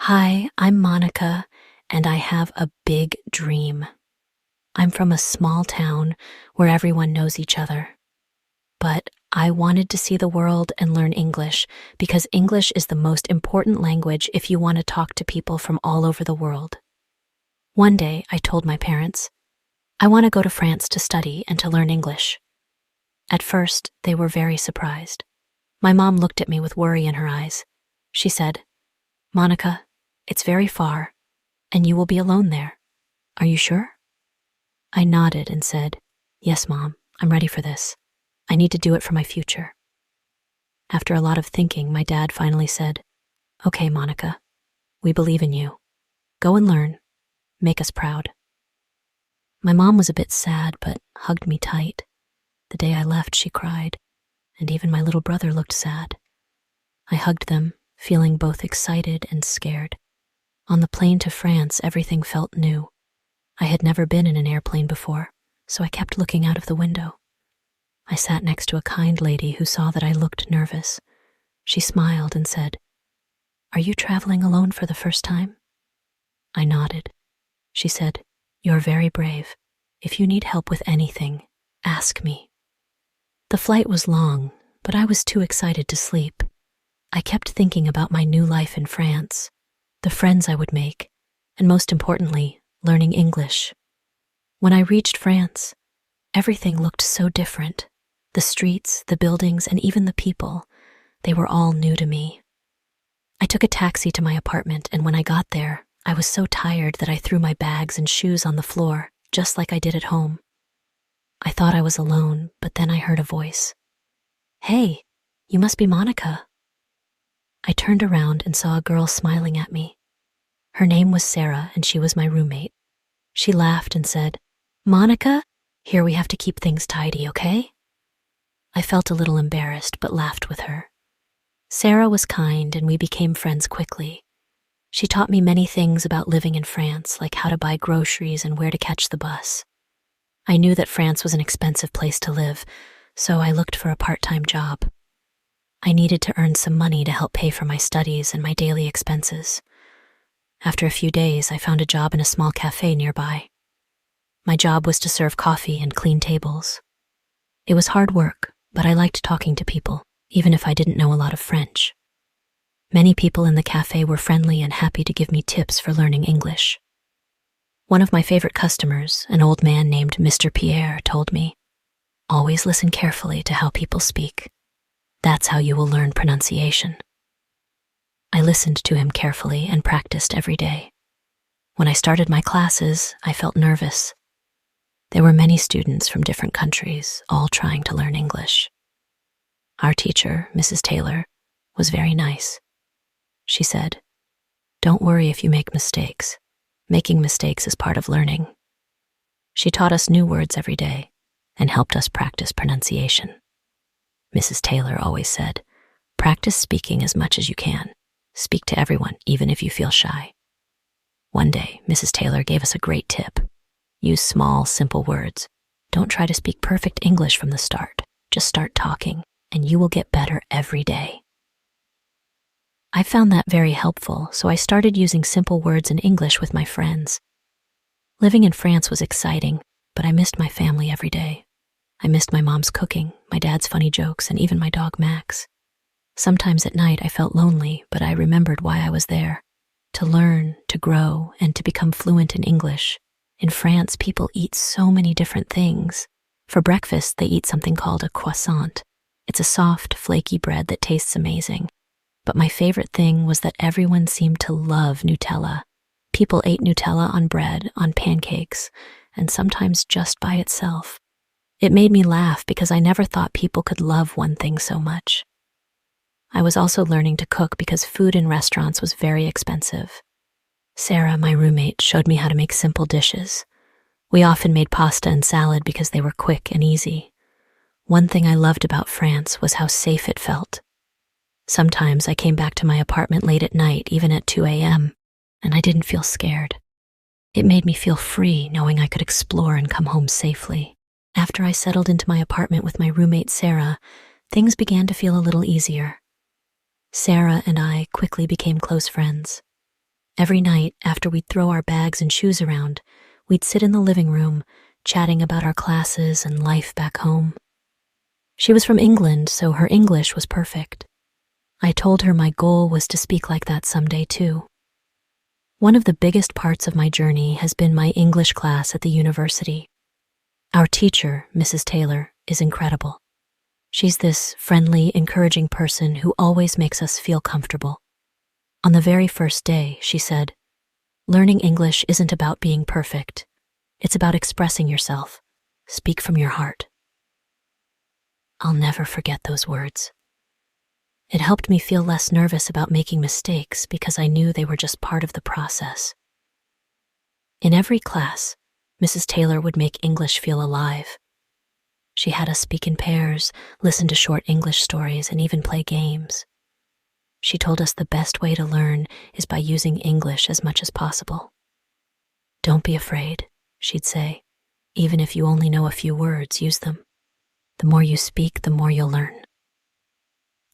Hi, I'm Monica, and I have a big dream. I'm from a small town where everyone knows each other. But I wanted to see the world and learn English because English is the most important language if you want to talk to people from all over the world. One day, I told my parents, I want to go to France to study and to learn English. At first, they were very surprised. My mom looked at me with worry in her eyes. She said, Monica, it's very far, and you will be alone there. Are you sure? I nodded and said, Yes, Mom, I'm ready for this. I need to do it for my future. After a lot of thinking, my dad finally said, Okay, Monica, we believe in you. Go and learn. Make us proud. My mom was a bit sad, but hugged me tight. The day I left, she cried, and even my little brother looked sad. I hugged them, feeling both excited and scared. On the plane to France, everything felt new. I had never been in an airplane before, so I kept looking out of the window. I sat next to a kind lady who saw that I looked nervous. She smiled and said, Are you traveling alone for the first time? I nodded. She said, You're very brave. If you need help with anything, ask me. The flight was long, but I was too excited to sleep. I kept thinking about my new life in France, the friends I would make, and most importantly, learning English. When I reached France, everything looked so different. The streets, the buildings, and even the people, they were all new to me. I took a taxi to my apartment, and when I got there, I was so tired that I threw my bags and shoes on the floor, just like I did at home. I thought I was alone, but then I heard a voice. Hey, you must be Monica. I turned around and saw a girl smiling at me. Her name was Sarah, and she was my roommate. She laughed and said, Monica, here we have to keep things tidy, okay? I felt a little embarrassed, but laughed with her. Sarah was kind, and we became friends quickly. She taught me many things about living in France, like how to buy groceries and where to catch the bus. I knew that France was an expensive place to live, so I looked for a part-time job. I needed to earn some money to help pay for my studies and my daily expenses. After a few days, I found a job in a small cafe nearby. My job was to serve coffee and clean tables. It was hard work, but I liked talking to people, even if I didn't know a lot of French. Many people in the cafe were friendly and happy to give me tips for learning English. One of my favorite customers, an old man named Mr. Pierre, told me, Always listen carefully to how people speak. That's how you will learn pronunciation. I listened to him carefully and practiced every day. When I started my classes, I felt nervous. There were many students from different countries, all trying to learn English. Our teacher, Mrs. Taylor, was very nice. She said, Don't worry if you make mistakes. Making mistakes is part of learning. She taught us new words every day and helped us practice pronunciation. Mrs. Taylor always said, Practice speaking as much as you can. Speak to everyone, even if you feel shy. One day, Mrs. Taylor gave us a great tip. Use small, simple words. Don't try to speak perfect English from the start. Just start talking, and you will get better every day. I found that very helpful, so I started using simple words in English with my friends. Living in France was exciting, but I missed my family every day. I missed my mom's cooking, my dad's funny jokes, and even my dog Max. Sometimes at night I felt lonely, but I remembered why I was there. To learn, to grow, and to become fluent in English. In France, people eat so many different things. For breakfast, they eat something called a croissant. It's a soft, flaky bread that tastes amazing. But my favorite thing was that everyone seemed to love Nutella. People ate Nutella on bread, on pancakes, and sometimes just by itself. It made me laugh because I never thought people could love one thing so much. I was also learning to cook because food in restaurants was very expensive. Sarah, my roommate, showed me how to make simple dishes. We often made pasta and salad because they were quick and easy. One thing I loved about France was how safe it felt. Sometimes I came back to my apartment late at night, even at 2 a.m., and I didn't feel scared. It made me feel free knowing I could explore and come home safely. After I settled into my apartment with my roommate Sarah, things began to feel a little easier. Sarah and I quickly became close friends. Every night, after we'd throw our bags and shoes around, we'd sit in the living room, chatting about our classes and life back home. She was from England, so her English was perfect. I told her my goal was to speak like that someday too. One of the biggest parts of my journey has been my English class at the university. Our teacher, Mrs. Taylor, is incredible. She's this friendly, encouraging person who always makes us feel comfortable. On the very first day, she said, "Learning English isn't about being perfect. It's about expressing yourself. Speak from your heart." I'll never forget those words. It helped me feel less nervous about making mistakes because I knew they were just part of the process. In every class, Mrs. Taylor would make English feel alive. She had us speak in pairs, listen to short English stories, and even play games. She told us the best way to learn is by using English as much as possible. "Don't be afraid," she'd say. "Even if you only know a few words, use them. The more you speak, the more you'll learn."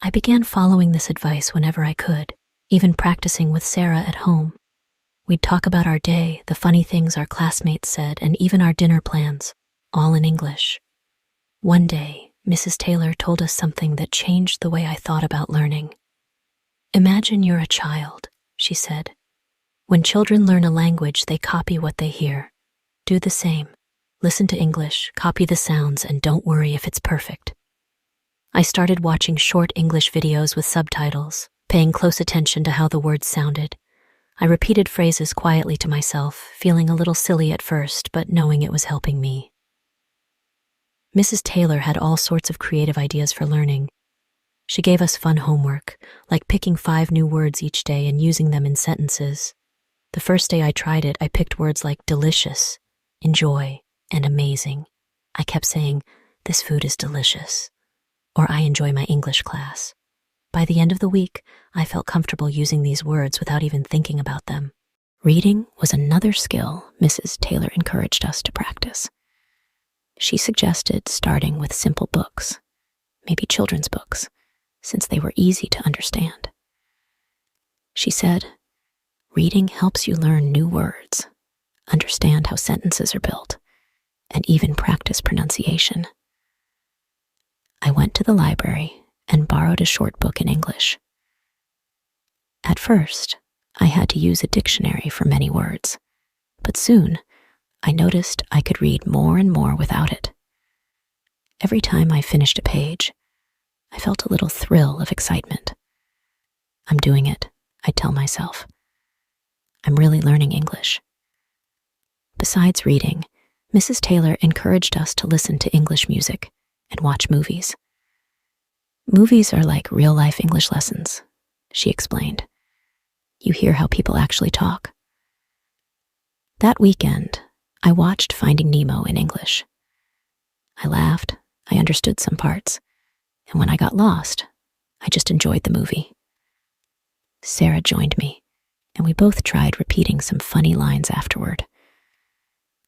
I began following this advice whenever I could, even practicing with Sarah at home. We'd talk about our day, the funny things our classmates said, and even our dinner plans, all in English. One day, Mrs. Taylor told us something that changed the way I thought about learning. "Imagine you're a child," she said. "When children learn a language, they copy what they hear. Do the same. Listen to English, copy the sounds, and don't worry if it's perfect." I started watching short English videos with subtitles, paying close attention to how the words sounded. I repeated phrases quietly to myself, feeling a little silly at first, but knowing it was helping me. Mrs. Taylor had all sorts of creative ideas for learning. She gave us fun homework, like picking 5 new words each day and using them in sentences. The first day I tried it, I picked words like delicious, enjoy, and amazing. I kept saying, "This food is delicious," or "I enjoy my English class." By the end of the week, I felt comfortable using these words without even thinking about them. Reading was another skill Mrs. Taylor encouraged us to practice. She suggested starting with simple books, maybe children's books, since they were easy to understand. She said, "Reading helps you learn new words, understand how sentences are built, and even practice pronunciation." I went to the library and borrowed a short book in English. At first, I had to use a dictionary for many words, but soon I noticed I could read more and more without it. Every time I finished a page, I felt a little thrill of excitement. "I'm doing it," I tell myself. "I'm really learning English." Besides reading, Mrs. Taylor encouraged us to listen to English music and watch movies. "Movies are like real-life English lessons," she explained. "You hear how people actually talk." That weekend, I watched Finding Nemo in English. I laughed, I understood some parts, and when I got lost, I just enjoyed the movie. Sarah joined me, and we both tried repeating some funny lines afterward.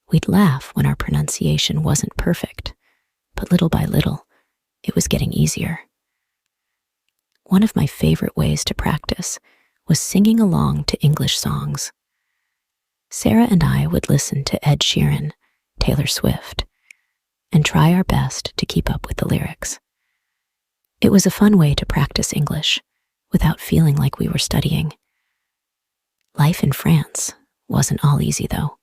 We'd laugh when our pronunciation wasn't perfect, but little by little, it was getting easier. One of my favorite ways to practice was singing along to English songs. Sarah and I would listen to Ed Sheeran, Taylor Swift, and try our best to keep up with the lyrics. It was a fun way to practice English without feeling like we were studying. Life in France wasn't all easy, though.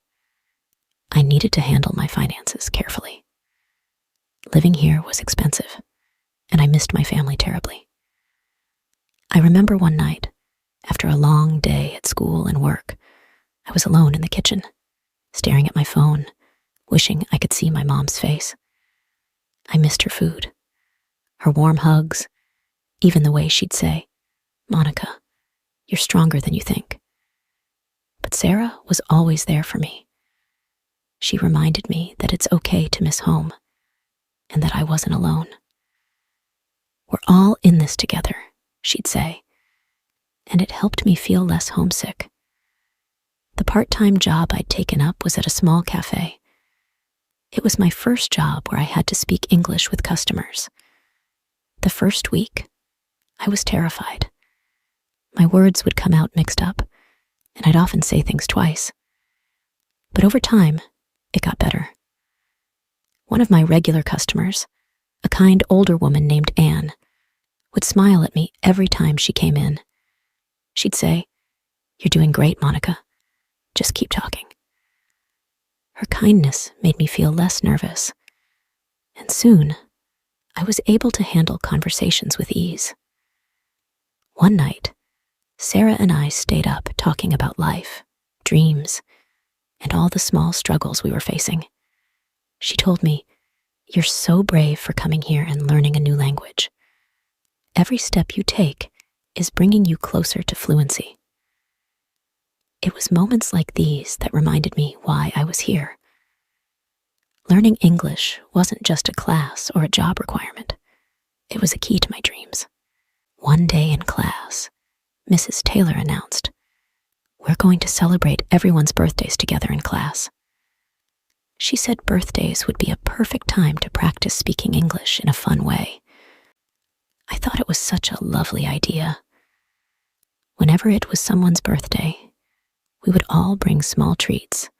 I needed to handle my finances carefully. Living here was expensive, and I missed my family terribly. I remember one night, after a long day at school and work, I was alone in the kitchen, staring at my phone, wishing I could see my mom's face. I missed her food, her warm hugs, even the way she'd say, "Monica, you're stronger than you think." But Sarah was always there for me. She reminded me that it's okay to miss home, and that I wasn't alone. "We're all in this together," she'd say, and it helped me feel less homesick. The part-time job I'd taken up was at a small cafe. It was my first job where I had to speak English with customers. The first week, I was terrified. My words would come out mixed up, and I'd often say things twice. But over time, it got better. One of my regular customers, a kind older woman named Anne, would smile at me every time she came in. She'd say, "You're doing great, Monica. Just keep talking." Her kindness made me feel less nervous, and soon I was able to handle conversations with ease. One night, Sarah and I stayed up talking about life, dreams, and all the small struggles we were facing. She told me, "You're so brave for coming here and learning a new language. Every step you take is bringing you closer to fluency." It was moments like these that reminded me why I was here. Learning English wasn't just a class or a job requirement. It was a key to my dreams. One day in class, Mrs. Taylor announced, "We're going to celebrate everyone's birthdays together in class." She said birthdays would be a perfect time to practice speaking English in a fun way. I thought it was such a lovely idea. Whenever it was someone's birthday, we would all bring small treats,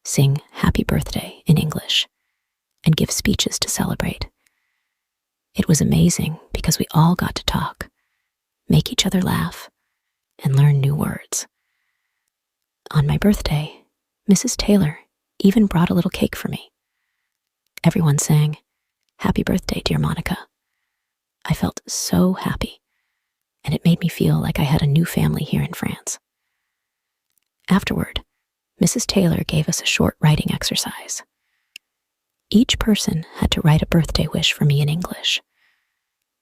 sing happy birthday in English, and give speeches to celebrate. It was amazing because we all got to talk, make each other laugh, and learn new words. On my birthday, Mrs. Taylor even brought a little cake for me. Everyone sang, "Happy birthday, dear Monica." I felt so happy, and it made me feel like I had a new family here in France. Afterward, Mrs. Taylor gave us a short writing exercise. Each person had to write a birthday wish for me in English.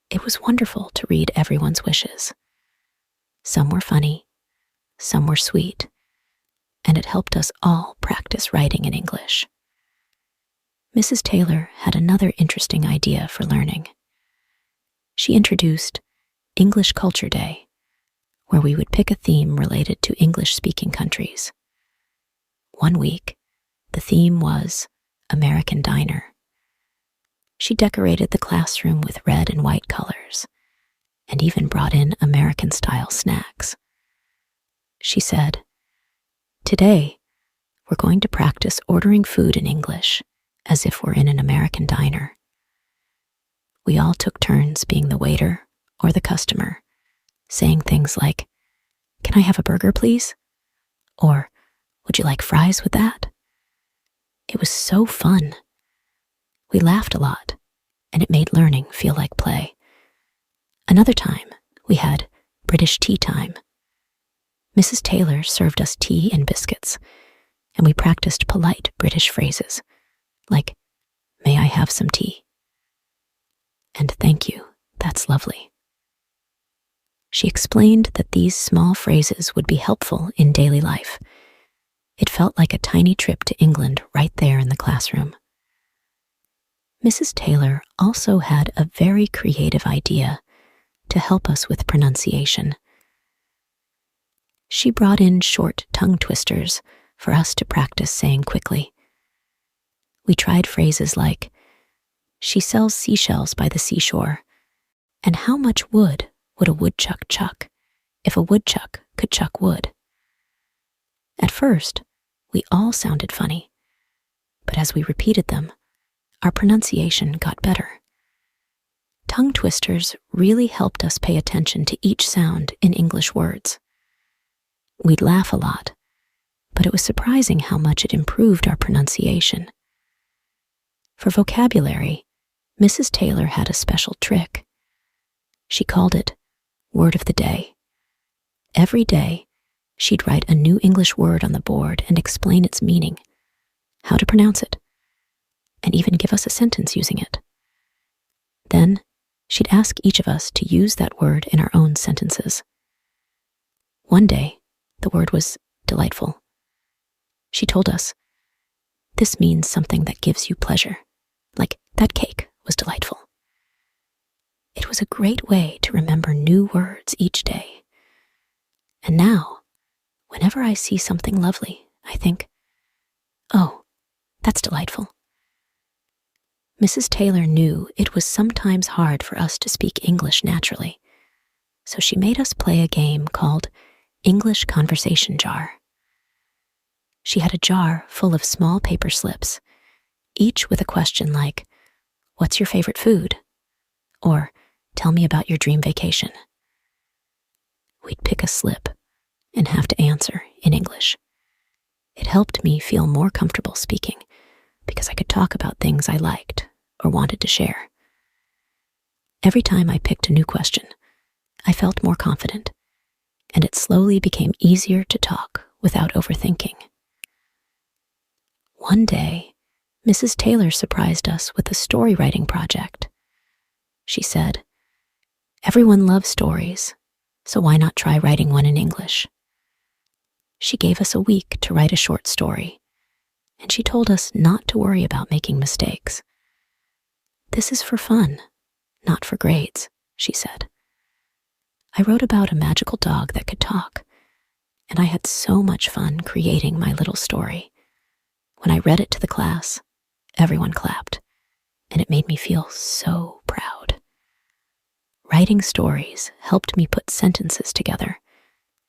It was wonderful to read everyone's wishes. Some were funny, some were sweet, and it helped us all practice writing in English. Mrs. Taylor had another interesting idea for learning. She introduced English Culture Day, where we would pick a theme related to English-speaking countries. One week, the theme was American Diner. She decorated the classroom with red and white colors, and even brought in American-style snacks. She said, "Today, we're going to practice ordering food in English as if we're in an American diner." We all took turns being the waiter or the customer, saying things like, "Can I have a burger, please?" Or, "Would you like fries with that?" It was so fun. We laughed a lot, and it made learning feel like play. Another time, we had British tea time. Mrs. Taylor served us tea and biscuits, and we practiced polite British phrases, like, "May I have some tea?" and "Thank you, that's lovely." She explained that these small phrases would be helpful in daily life. It felt like a tiny trip to England right there in the classroom. Mrs. Taylor also had a very creative idea to help us with pronunciation. She brought in short tongue twisters for us to practice saying quickly. We tried phrases like, "She sells seashells by the seashore," and "How much wood would a woodchuck chuck if a woodchuck could chuck wood?" At first, we all sounded funny, but as we repeated them, our pronunciation got better. Tongue twisters really helped us pay attention to each sound in English words. We'd laugh a lot, but it was surprising how much it improved our pronunciation. For vocabulary, Mrs. Taylor had a special trick. She called it Word of the Day. Every day, she'd write a new English word on the board and explain its meaning, how to pronounce it, and even give us a sentence using it. Then, she'd ask each of us to use that word in our own sentences. One day, the word was delightful. She told us, "This means something that gives you pleasure, like that cake was delightful." It was a great way to remember new words each day. And now, whenever I see something lovely, I think, "Oh, that's delightful." Mrs. Taylor knew it was sometimes hard for us to speak English naturally, so she made us play a game called English Conversation Jar. She had a jar full of small paper slips, each with a question like, "What's your favorite food?" or "Tell me about your dream vacation." We'd pick a slip and have to answer in English. It helped me feel more comfortable speaking because I could talk about things I liked or wanted to share. Every time I picked a new question, I felt more confident, and it slowly became easier to talk without overthinking. One day, Mrs. Taylor surprised us with a story writing project. She said, "Everyone loves stories, so why not try writing one in English?" She gave us a week to write a short story, and she told us not to worry about making mistakes. "This is for fun, not for grades," she said. I wrote about a magical dog that could talk, and I had so much fun creating my little story. When I read it to the class, everyone clapped, and it made me feel so proud. Writing stories helped me put sentences together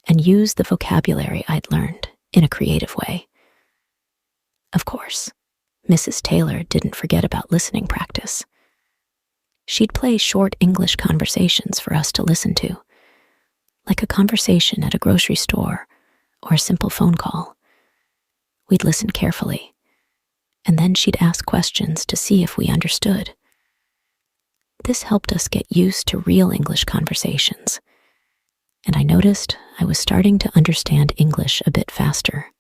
and use the vocabulary I'd learned in a creative way. Of course, Mrs. Taylor didn't forget about listening practice. She'd play short English conversations for us to listen to, like a conversation at a grocery store or a simple phone call. We'd listen carefully, and then she'd ask questions to see if we understood. This helped us get used to real English conversations, and I noticed I was starting to understand English a bit faster.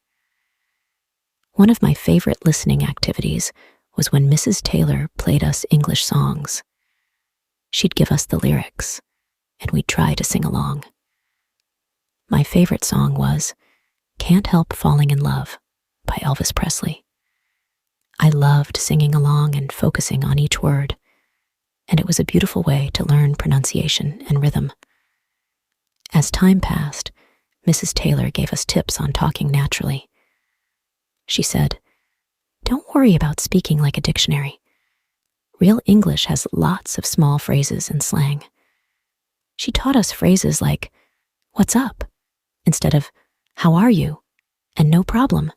One of my favorite listening activities was when Mrs. Taylor played us English songs. She'd give us the lyrics, and we'd try to sing along. My favorite song was "Can't Help Falling in Love" by Elvis Presley. I loved singing along and focusing on each word, and it was a beautiful way to learn pronunciation and rhythm. As time passed, Mrs. Taylor gave us tips on talking naturally. She said, "Don't worry about speaking like a dictionary. Real English has lots of small phrases and slang." She taught us phrases like, "What's up?" instead of "How are you?" and "No problem,"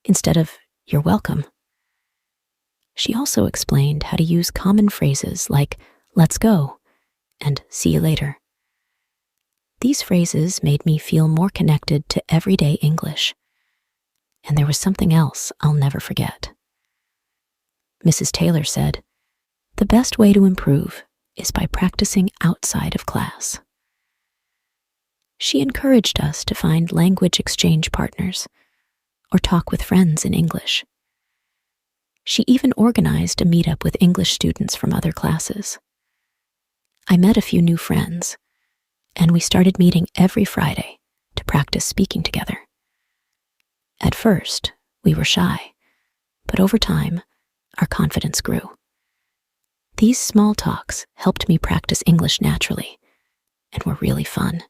instead of "You're welcome." She also explained how to use common phrases like "Let's go" and "See you later." These phrases made me feel more connected to everyday English. And there was something else I'll never forget. Mrs. Taylor said, "The best way to improve is by practicing outside of class." She encouraged us to find language exchange partners or talk with friends in English. She even organized a meetup with English students from other classes. I met a few new friends, and we started meeting every Friday to practice speaking together. At first, we were shy, but over time, our confidence grew. These small talks helped me practice English naturally and were really fun.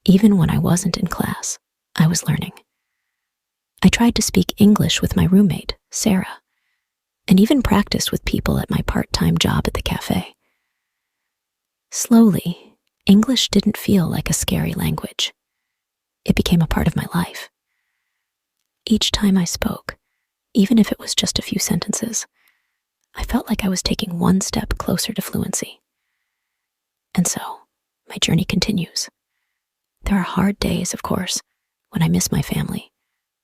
Even when I wasn't in class, I was learning. I tried to speak English with my roommate, Sarah, and even practiced with people at my part-time job at the cafe. Slowly, English didn't feel like a scary language. It became a part of my life. Each time I spoke, even if it was just a few sentences, I felt like I was taking one step closer to fluency. And so, my journey continues. There are hard days, of course, when I miss my family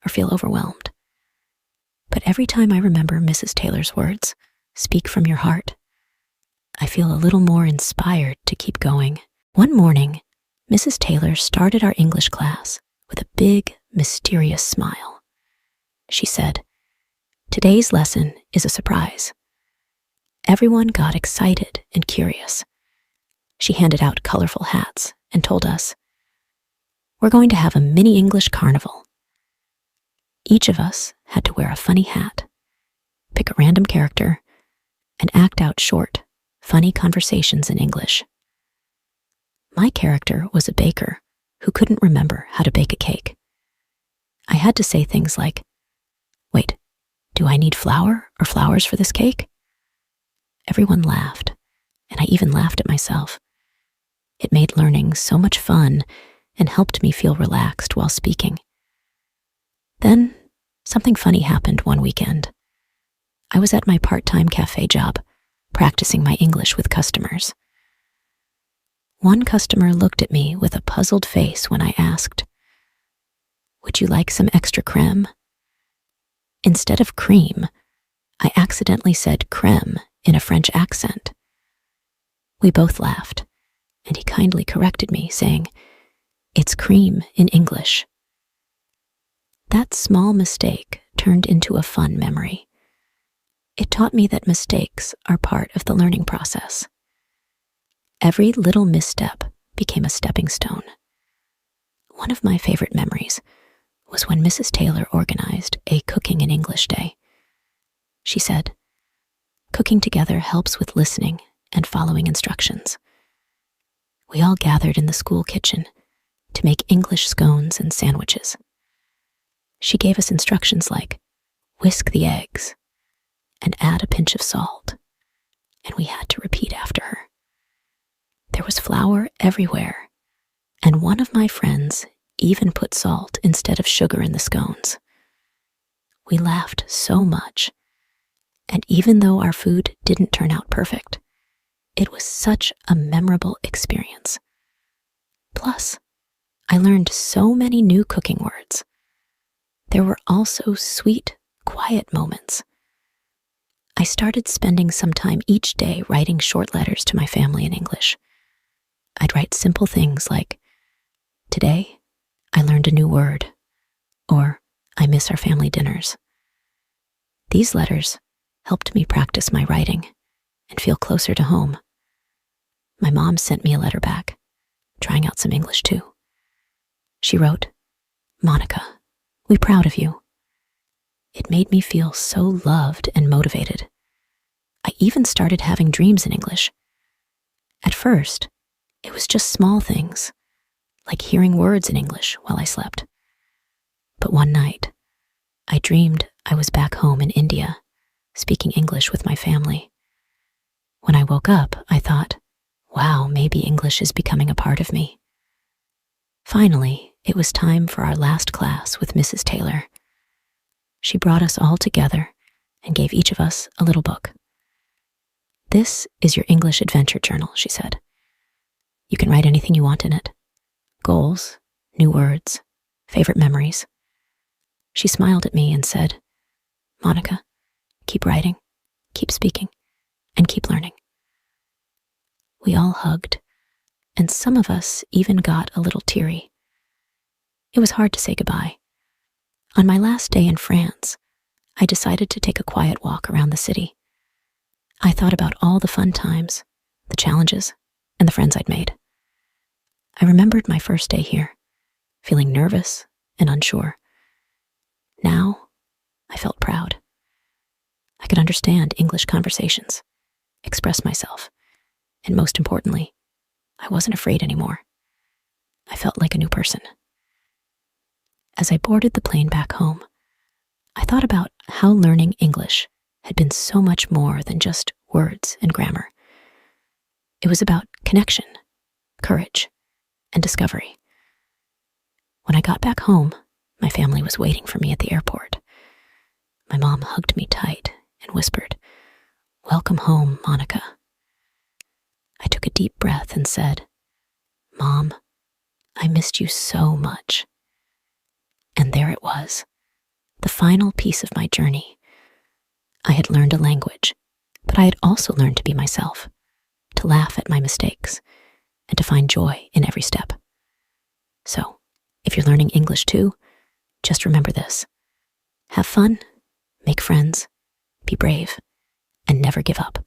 or feel overwhelmed. But every time I remember Mrs. Taylor's words, "Speak from your heart," I feel a little more inspired to keep going. One morning, Mrs. Taylor started our English class with a big, mysterious smile. She said, "Today's lesson is a surprise." Everyone got excited and curious. She handed out colorful hats and told us, "We're going to have a mini English carnival." Each of us had to wear a funny hat, pick a random character, and act out short, funny conversations in English. My character was a baker who couldn't remember how to bake a cake. I had to say things like, "Wait, do I need flour or flowers for this cake?" Everyone laughed, and I even laughed at myself. It made learning so much fun and helped me feel relaxed while speaking. Then, something funny happened one weekend. I was at my part-time cafe job, practicing my English with customers. One customer looked at me with a puzzled face when I asked, "Would you like some extra creme?" Instead of cream, I accidentally said creme in a French accent. We both laughed, and he kindly corrected me, saying, "It's cream in English." That small mistake turned into a fun memory. It taught me that mistakes are part of the learning process. Every little misstep became a stepping stone. One of my favorite memories was when Mrs. Taylor organized a Cooking in English Day. She said, "Cooking together helps with listening and following instructions." We all gathered in the school kitchen to make English scones and sandwiches. She gave us instructions like, whisk the eggs and add a pinch of salt, and we had to repeat after her. There was flour everywhere, and one of my friends even put salt instead of sugar in the scones. We laughed so much, and even though our food didn't turn out perfect, it was such a memorable experience. Plus, I learned so many new cooking words. There were also sweet, quiet moments. I started spending some time each day writing short letters to my family in English. I'd write simple things like, "Today, I learned a new word," or "I miss our family dinners." These letters helped me practice my writing and feel closer to home. My mom sent me a letter back, trying out some English too. She wrote, "Monica, we're proud of you." It made me feel so loved and motivated. I even started having dreams in English. At first, it was just small things, like hearing words in English while I slept. But one night, I dreamed I was back home in India, speaking English with my family. When I woke up, I thought, wow, maybe English is becoming a part of me. Finally, it was time for our last class with Mrs. Taylor. She brought us all together and gave each of us a little book. "This is your English adventure journal," she said. "You can write anything you want in it. Goals, new words, favorite memories." She smiled at me and said, "Monica, keep writing, keep speaking, and keep learning." We all hugged, and some of us even got a little teary. It was hard to say goodbye. On my last day in France, I decided to take a quiet walk around the city. I thought about all the fun times, the challenges, and the friends I'd made. I remembered my first day here, feeling nervous and unsure. Now, I felt proud. I could understand English conversations, express myself, and most importantly, I wasn't afraid anymore. I felt like a new person. As I boarded the plane back home, I thought about how learning English had been so much more than just words and grammar. It was about connection, courage, and discovery. When I got back home, my family was waiting for me at the airport. My mom hugged me tight and whispered, "Welcome home, Monica." I took a deep breath and said, "Mom, I missed you so much." And there it was, the final piece of my journey. I had learned a language, but I had also learned to be myself, to laugh at my mistakes, and to find joy in every step. So, if you're learning English too, just remember this. Have fun, make friends, be brave, and never give up.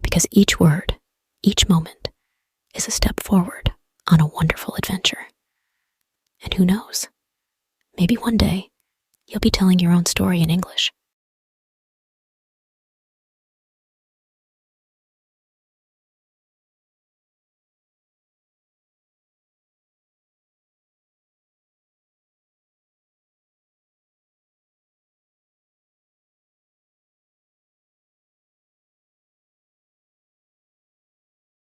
Because each word, each moment, is a step forward on a wonderful adventure. And who knows, maybe one day you'll be telling your own story in English.